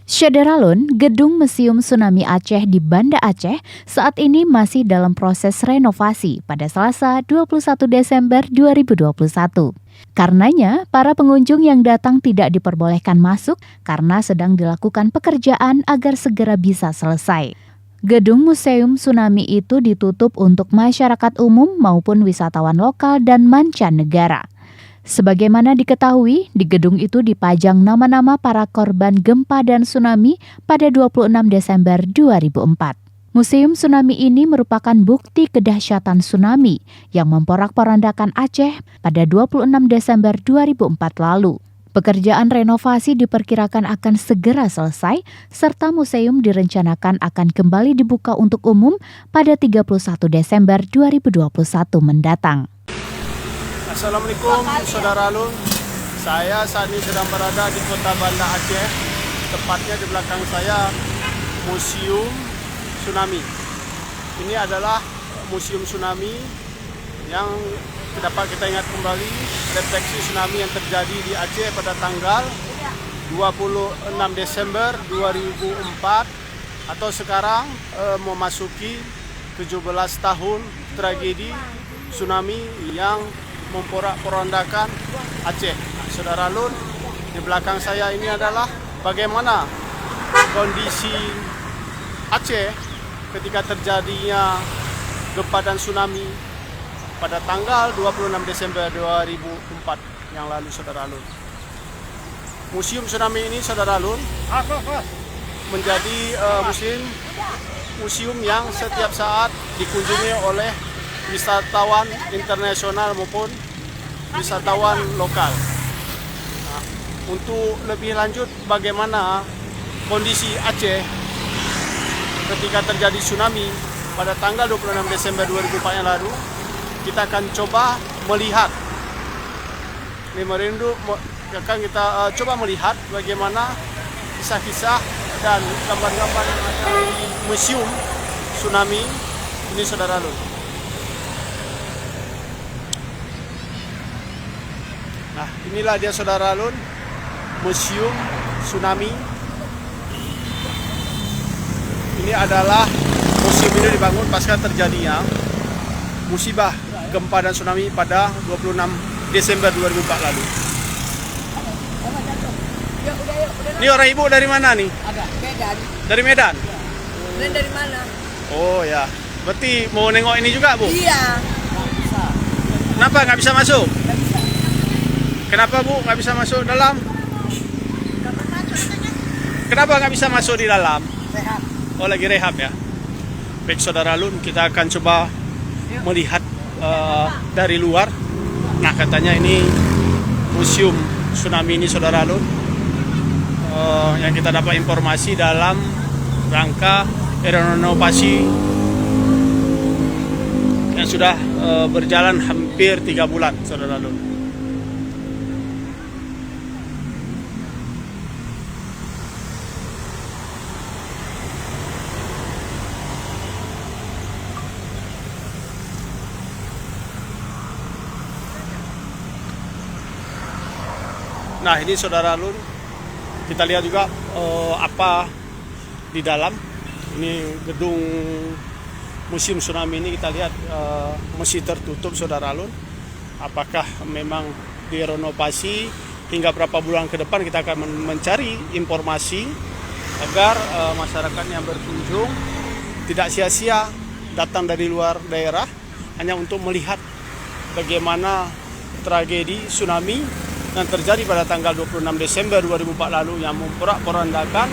Syederalun, gedung Museum Tsunami Aceh di Banda Aceh saat ini masih dalam proses renovasi pada Selasa 21 Desember 2021. Karenanya, para pengunjung yang datang tidak diperbolehkan masuk karena sedang dilakukan pekerjaan agar segera bisa selesai. Gedung Museum Tsunami itu ditutup untuk masyarakat umum maupun wisatawan lokal dan mancanegara. Sebagaimana diketahui, di gedung itu dipajang nama-nama para korban gempa dan tsunami pada 26 Desember 2004. Museum Tsunami ini merupakan bukti kedahsyatan tsunami yang memporak-porandakan Aceh pada 26 Desember 2004 lalu. Pekerjaan renovasi diperkirakan akan segera selesai, serta museum direncanakan akan kembali dibuka untuk umum pada 31 Desember 2021 mendatang. Assalamualaikum Saudara Alun. Saya saat ini sedang berada di kota Banda Aceh. Tepatnya di belakang saya Museum Tsunami. Ini adalah Museum Tsunami yang dapat kita ingat kembali refleksi tsunami yang terjadi di Aceh pada tanggal 26 Desember 2004 atau sekarang memasuki 17 tahun tragedi tsunami yang memporak-porandakan Aceh. Saudara Lun, di belakang saya ini adalah bagaimana kondisi Aceh ketika terjadinya gempa dan tsunami pada tanggal 26 Desember 2004 yang lalu, Saudara Lun. Museum Tsunami ini, Saudara Lun, menjadi museum yang setiap saat dikunjungi oleh wisatawan internasional maupun wisatawan lokal. Nah, untuk lebih lanjut bagaimana kondisi Aceh ketika terjadi tsunami pada tanggal 26 Desember 2004 yang lalu, kita akan coba melihat coba melihat bagaimana kisah-kisah dan gambar-gambar di Museum Tsunami ini, Saudara Lun. Nah, inilah dia, Saudara Lun, Museum Tsunami. Ini adalah museum ini dibangun pasca terjadinya musibah gempa dan tsunami pada 26 Desember 2004 lalu. Ini orang ibu dari mana nih? Medan. Dari Medan? Dan dari mana? Oh ya, berarti mau nengok ini juga, Bu? Iya. Kenapa nggak bisa masuk? Kenapa, Bu, nggak bisa masuk dalam? Kenapa nggak bisa masuk di dalam? Sehat. Oh, lagi rehab ya? Baik, Saudara Lun, kita akan coba melihat dari luar. Nah, katanya ini Museum Tsunami ini, Saudara Lun, yang kita dapat informasi dalam rangka renovasi yang sudah berjalan hampir 3 bulan, Saudara Lun. Nah, ini, Saudara Lun, kita lihat juga apa di dalam. Ini gedung Museum Tsunami ini kita lihat masih tertutup, Saudara Lun. Apakah memang direnovasi hingga berapa bulan ke depan, kita akan mencari informasi agar masyarakat yang berkunjung tidak sia-sia datang dari luar daerah hanya untuk melihat bagaimana tragedi tsunami yang terjadi pada tanggal 26 Desember 2004 lalu yang memporak-porandakan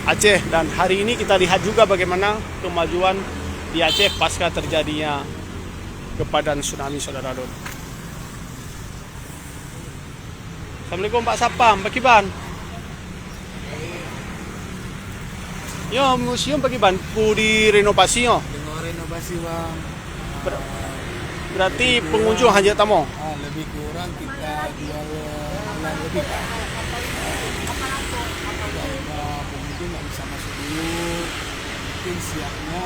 Aceh. Dan hari ini kita lihat juga bagaimana kemajuan di Aceh pasca terjadinya gempa dan tsunami, Saudara Lun. Assalamualaikum Pak Sapam, Pak Kiban. Yo, museum Pak Kiban, ku direnovasi yo. Dengan renovasi, Bang. Berarti pengunjung hanya tamu. Lebih kurang kita 2 bulan lebih. Pengunjung nggak bisa masuk dulu. Mungkin siapnya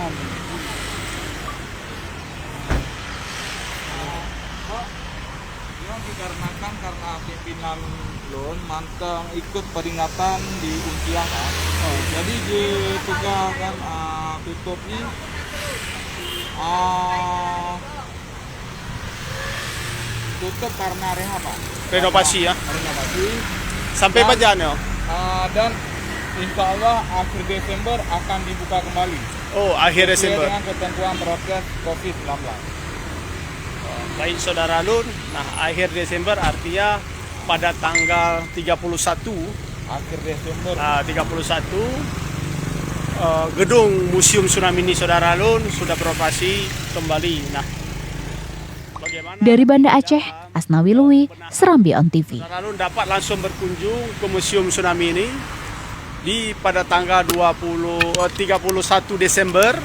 yang dikarenakan karena pihak pimpinan Lon mantang ikut peringatan di Untilakan. Jadi di tugas kan tutup ni tutup karena Renovasi ya. renovasi Sampai Dan- pajan ya. dan insya Allah akhir Desember akan dibuka kembali. Oh, akhir Sesuai Desember. dengan ketentuan prokes COVID-19. Baik Saudara Lun, nah akhir Desember artinya pada tanggal 31 Akhir Desember 31 gedung Museum Tsunami ini Saudara Lun sudah beroperasi kembali. Nah, bagaimana Dari Banda Aceh, Asnawi Lui, Serambi On TV. Saudara Lun dapat langsung berkunjung ke Museum Tsunami ini pada tanggal 31 Desember